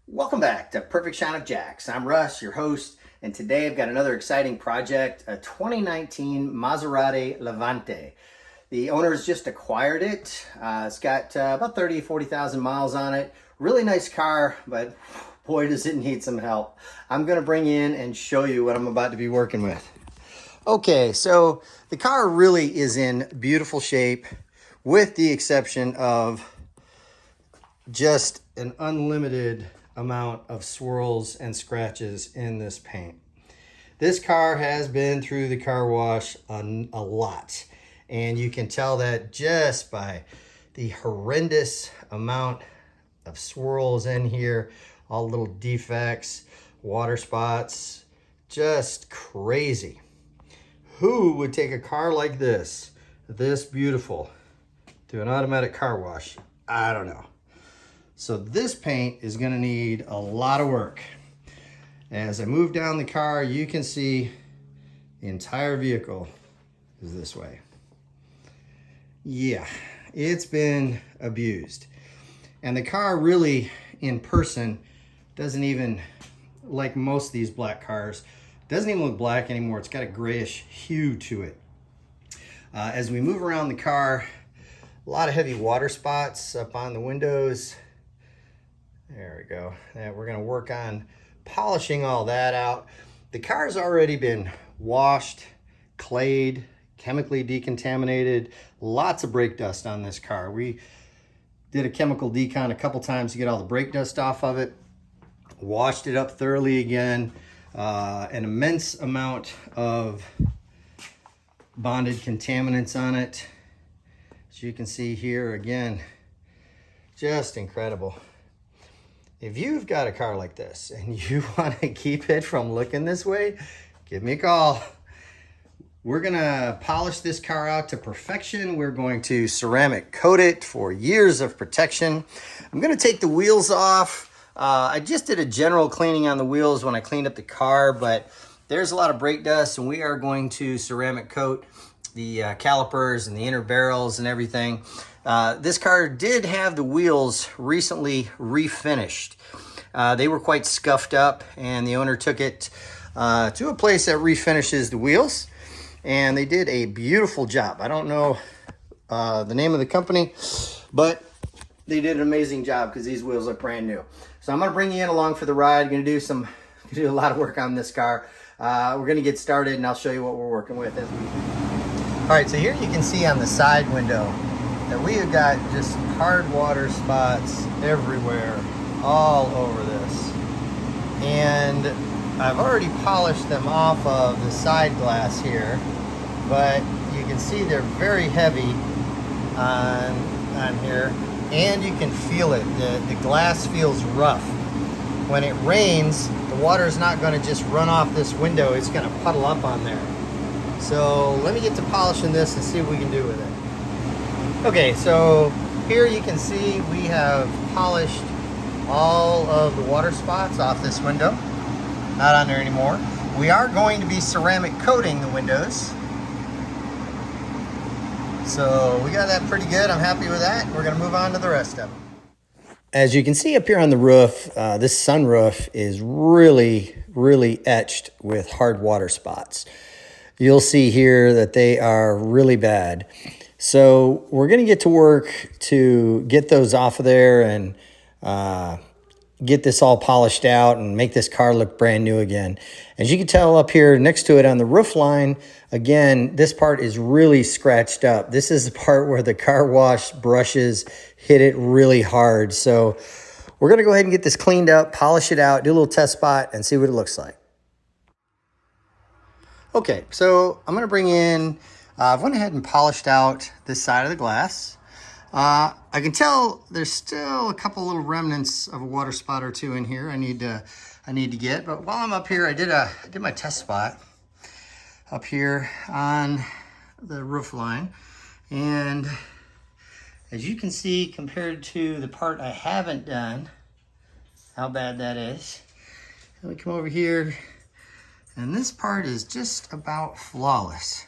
Welcome back to Perfect Shine of Jacks. I'm Russ, your host, and today I've got another exciting project, a 2019 Maserati Levante. The owners just acquired it. It's got about 40,000 miles on it. Really nice car, but boy, does it need some help. I'm going to bring in and show you what I'm about to be working with. Okay, so the car really is in beautiful shape, with the exception of just an unlimited amount of swirls and scratches in this paint. This car has been through the car wash a lot, and you can tell that just by the horrendous amount of swirls in here, all little defects, water spots, just crazy. Who would take a car like this beautiful, to an automatic car wash? I don't know. So this paint is going to need a lot of work. As I move down the car, you can see the entire vehicle is this way. Yeah, it's been abused. And the car really, in person, doesn't even, like most of these black cars, doesn't even look black anymore. It's got a grayish hue to it. As we move around the car, a lot of heavy water spots up on the windows. There we go. And we're going to work on polishing all that out. The car's already been washed, clayed, chemically decontaminated. Lots of brake dust on this car. We did a chemical decon a couple times to get all the brake dust off of it. Washed it up thoroughly again. An immense amount of bonded contaminants on it. As you can see here, again, just incredible. If you've got a car like this and you want to keep it from looking this way, give me a call. We're going to polish this car out to perfection. We're going to ceramic coat it for years of protection. I'm going to take the wheels off. I just did a general cleaning on the wheels when I cleaned up the car, but there's a lot of brake dust, and we are going to ceramic coat the calipers and the inner barrels and everything. This car did have the wheels recently refinished. They were quite scuffed up, and the owner took it to a place that refinishes the wheels, and they did a beautiful job. I don't know the name of the company, but they did an amazing job because these wheels look brand new. So I'm going to bring you in along for the ride. Going to do a lot of work on this car. We're going to get started, and I'll show you what we're working with as we. All right, so here you can see on the side window that we have got just hard water spots everywhere, all over this. And I've already polished them off of the side glass here, but you can see they're very heavy on here, and you can feel it. The glass feels rough. When it rains, the water is not going to just run off this window, it's going to puddle up on there. So let me get to polishing this and see what we can do with it. Okay, so here you can see we have polished all of the water spots off this window. Not on there anymore. We are going to be ceramic coating the windows. So we got that pretty good. I'm happy with that. We're going to move on to the rest of them. As you can see up here on the roof, this sunroof is really etched with hard water spots. You'll see here that they are really bad. So we're going to get to work to get those off of there and get this all polished out and make this car look brand new again. As you can tell up here next to it on the roof line, again, this part is really scratched up. This is the part where the car wash brushes hit it really hard. So we're going to go ahead and get this cleaned up, polish it out, do a little test spot, and see what it looks like. Okay, so I'm going to bring in, I've went ahead and polished out this side of the glass. I can tell there's still a couple little remnants of a water spot or two in here I need to get. But while I'm up here, I did my test spot up here on the roof line. And as you can see, compared to the part I haven't done, how bad that is. Let me come over here. And this part is just about flawless.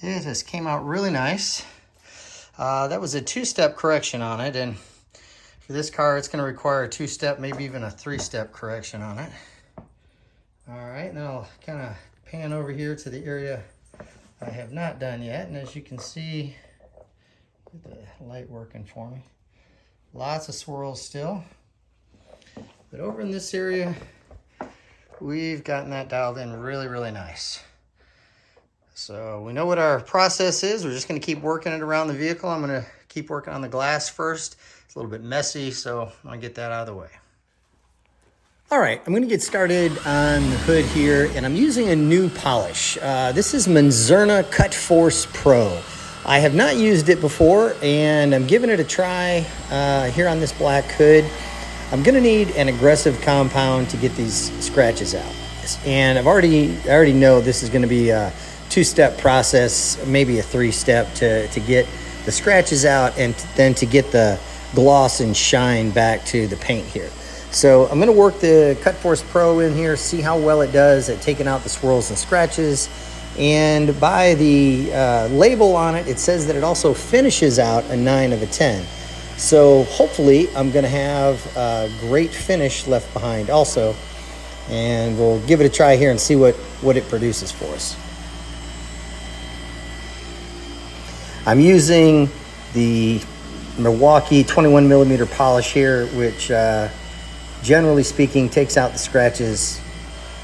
It has came out really nice. That was a two-step correction on it, and For this car, it's gonna require a 2-step, maybe even a 3-step correction on it. All right, and then I'll kind of pan over here to the area I have not done yet. And as you can see, get the light working for me. Lots of swirls still. But over in this area, we've gotten that dialed in really, really nice. So we know what our process is. We're just gonna keep working it around the vehicle. I'm gonna keep working on the glass first. It's a little bit messy, so I'm gonna get that out of the way. All right, I'm gonna get started on the hood here, and I'm using a new polish. This is Menzerna Cut Force Pro. I have not used it before, and I'm giving it a try here on this black hood. I'm gonna need an aggressive compound to get these scratches out. And I already know this is gonna be a 2-step process, maybe a 3-step to get the scratches out and then to get the gloss and shine back to the paint here. So I'm gonna work the Cut Force Pro in here, see how well it does at taking out the swirls and scratches. And by the label on it, it says that it also finishes out a 9 of a 10. So hopefully I'm gonna have a great finish left behind also. And we'll give it a try here and see what it produces for us. I'm using the Milwaukee 21mm polish here, which generally speaking takes out the scratches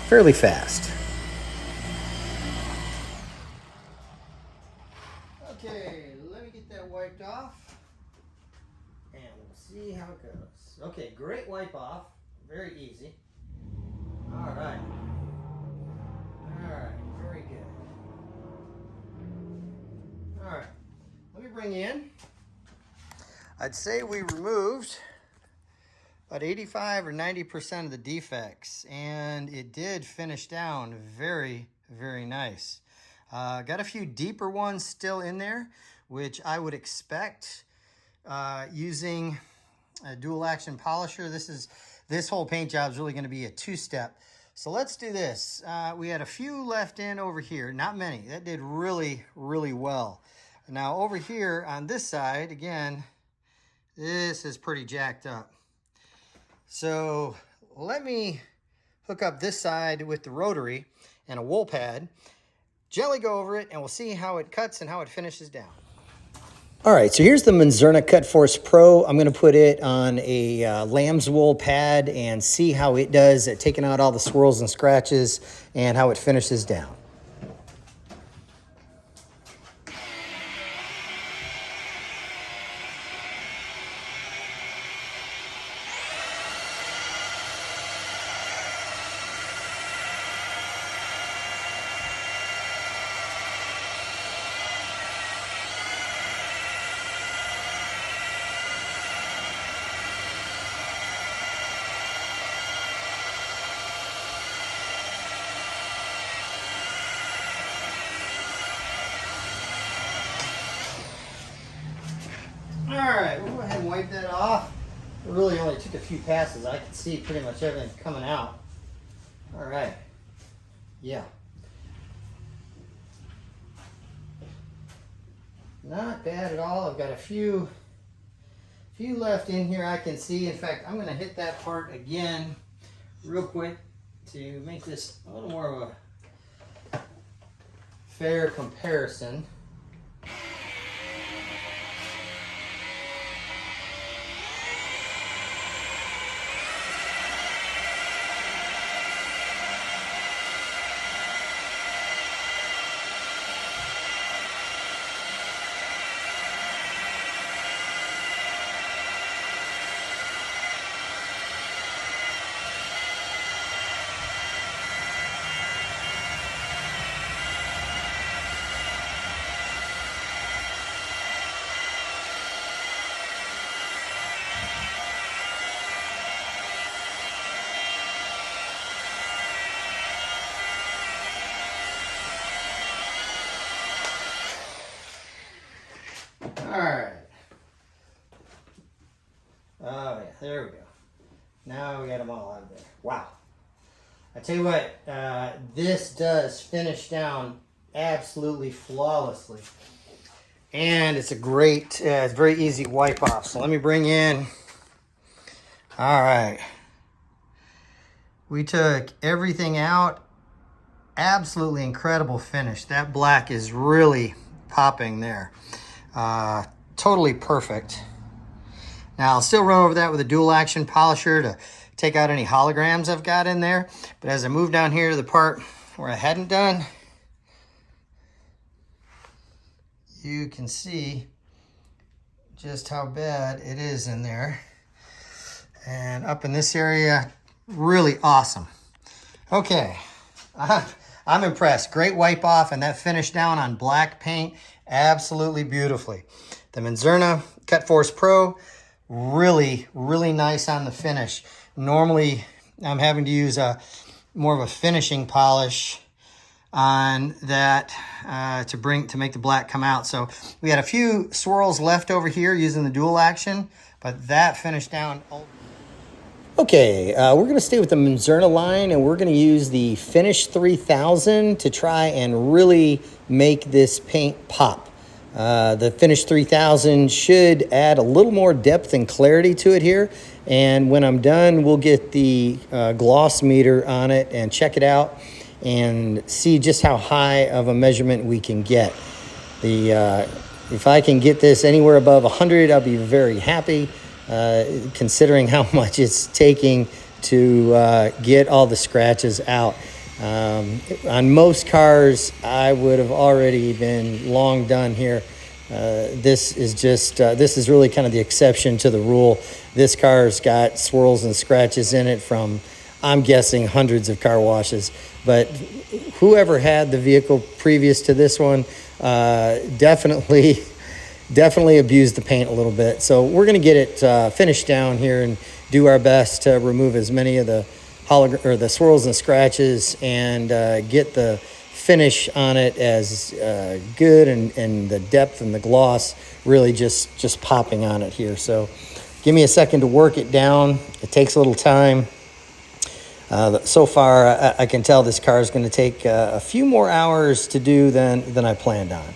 fairly fast. Okay, let me get that wiped off and we'll see how it goes. Okay, great wipe off, very easy. All right, very good. All right, let me bring you in. I'd say we removed about 85 or 90% of the defects, and it did finish down very, very nice. Got a few deeper ones still in there, which I would expect using a dual action polisher. This whole paint job is really going to be a 2-step. So let's do this. We had a few left in over here, not many. That did really, really well. Now over here on this side, again, this is pretty jacked up. So let me hook up this side with the rotary and a wool pad, gently go over it, and we'll see how it cuts and how it finishes down. All right, so here's the Menzerna Cut Force Pro. I'm gonna put it on a lamb's wool pad and see how it does at taking out all the swirls and scratches and how it finishes down. All right, we'll go ahead and wipe that off. It really only took a few passes. I could see pretty much everything coming out. All right, yeah. Not bad at all. I've got a few left in here I can see. In fact, I'm gonna hit that part again real quick to make this a little more of a fair comparison. All right. Oh yeah, there we go. Now we got them all out of there. Wow. I tell you what, this does finish down absolutely flawlessly. And it's a great, it's very easy wipe off. So let me bring in All right. We took everything out. Absolutely incredible finish. That black is really popping there. Totally perfect. Now I'll still run over that with a dual action polisher to take out any holograms I've got in there. But as I move down here to the part where I hadn't done, you can see just how bad it is in there. And up in this area, really awesome. Okay, I'm impressed. Great wipe off, and that finish down on black paint, absolutely beautifully. The Menzerna Cut Force Pro, really, really nice on the finish. Normally, I'm having to use more of a finishing polish on that to make the black come out. So we had a few swirls left over here using the dual action, but that finished down. Okay, we're going to stay with the Menzerna line, and we're going to use the Finish 3000 to try and really make this paint pop. The Finish 3000 should add a little more depth and clarity to it here, and when I'm done, we'll get the gloss meter on it and check it out and see just how high of a measurement we can get. If I can get this anywhere above 100, I'll be very happy. Considering how much it's taking to get all the scratches out. On most cars, I would have already been long done here. This is really kind of the exception to the rule. This car's got swirls and scratches in it from, I'm guessing, hundreds of car washes. But whoever had the vehicle previous to this one, definitely abused the paint a little bit. So we're going to get it finished down here and do our best to remove as many of the the swirls and scratches and get the finish on it as good and the depth and the gloss really just popping on it here. So give me a second to work it down. It takes a little time. So far, I can tell this car is going to take a few more hours to do than I planned on.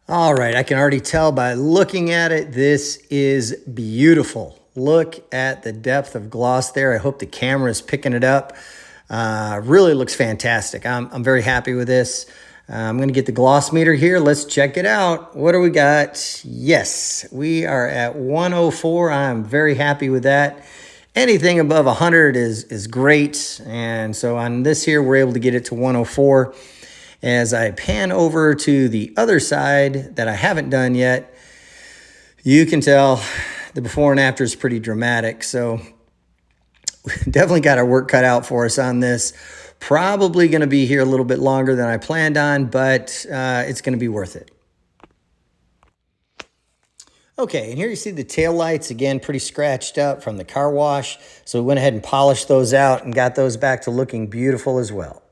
All right, I can already tell by looking at it, this is beautiful. Look at the depth of gloss there. I hope the camera is picking it up. Really looks fantastic. I'm very happy with this. I'm going to get the gloss meter here. Let's check it out. What do we got? Yes, we are at 104. I'm very happy with that. Anything above 100 is great. And so on this here, we're able to get it to 104. As I pan over to the other side that I haven't done yet, you can tell the before and after is pretty dramatic. So definitely got our work cut out for us on this. Probably going to be here a little bit longer than I planned on, but it's going to be worth it. Okay, and here you see the tail lights, again, pretty scratched up from the car wash. So we went ahead and polished those out and got those back to looking beautiful as well.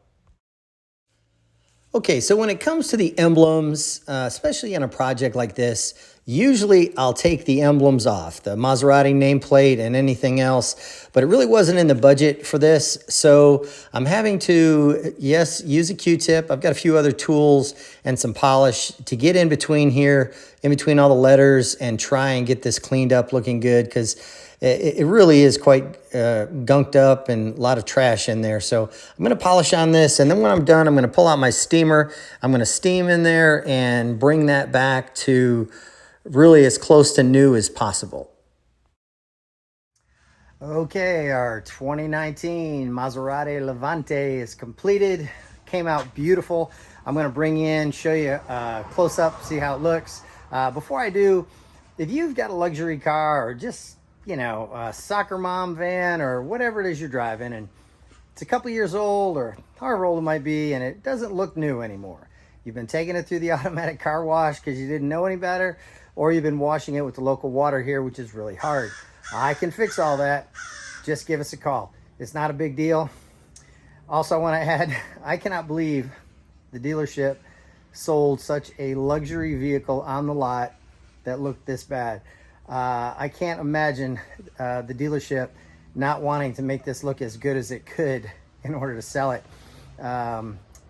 Okay, so when it comes to the emblems, especially on a project like this, usually I'll take the emblems off, the Maserati nameplate and anything else, but it really wasn't in the budget for this. So I'm having to, yes, use a Q-tip. I've got a few other tools and some polish to get in between here, in between all the letters, and try and get this cleaned up looking good, because it really is quite gunked up and a lot of trash in there. So I'm going to polish on this, and then when I'm done, I'm going to pull out my steamer. I'm going to steam in there and bring that back to really as close to new as possible. Okay, our 2019 Maserati Levante is completed. Came out beautiful. I'm going to bring in, show you a close-up, see how it looks. Before I do, if you've got a luxury car or just, you know, a soccer mom van or whatever it is you're driving, and it's a couple years old or however old it might be, and it doesn't look new anymore. You've been taking it through the automatic car wash because you didn't know any better, or you've been washing it with the local water here, which is really hard. I can fix all that. Just give us a call. It's not a big deal. Also, I want to add, I cannot believe the dealership sold such a luxury vehicle on the lot that looked this bad. I can't imagine the dealership not wanting to make this look as good as it could in order to sell it.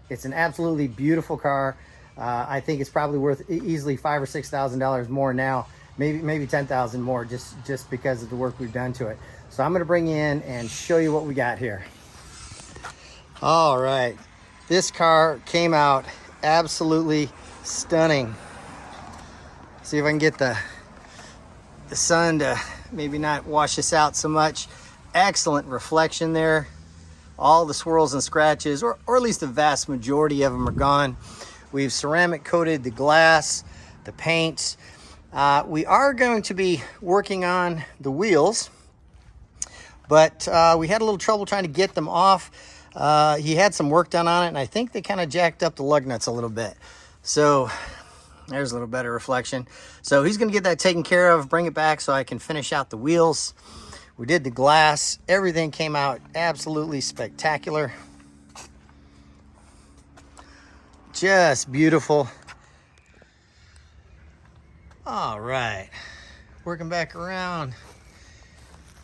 It's an absolutely beautiful car. I think it's probably worth easily $5,000 or $6,000 more now, maybe 10,000 more, just because of the work we've done to it. So I'm going to bring in and show you what we got here. All right, this car came out absolutely stunning. See if I can get the sun to maybe not wash this out so much. Excellent reflection there. All the swirls and scratches, or at least the vast majority of them, are gone. We've ceramic coated the glass, the paints. We are going to be working on the wheels, but we had a little trouble trying to get them off. He had some work done on it, and I think they kind of jacked up the lug nuts a little bit. So there's a little better reflection. So he's going to get that taken care of, bring it back so I can finish out the wheels. We did the glass. Everything came out absolutely spectacular. Just beautiful. All right, working back around.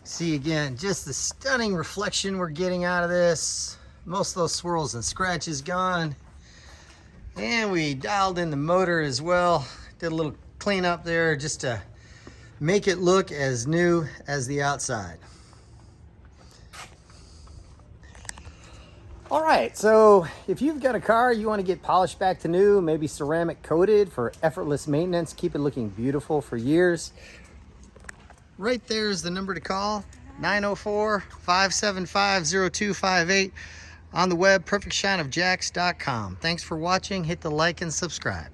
See again, just the stunning reflection we're getting out of this. Most of those swirls and scratches gone. And we dialed in the motor as well. Did a little cleanup there just to make it look as new as the outside. All right, so if you've got a car you want to get polished back to new, maybe ceramic coated for effortless maintenance, keep it looking beautiful for years, right there is the number to call, 904-575-0258. On the web, perfectshineofjacks.com. Thanks for watching. Hit the like and subscribe.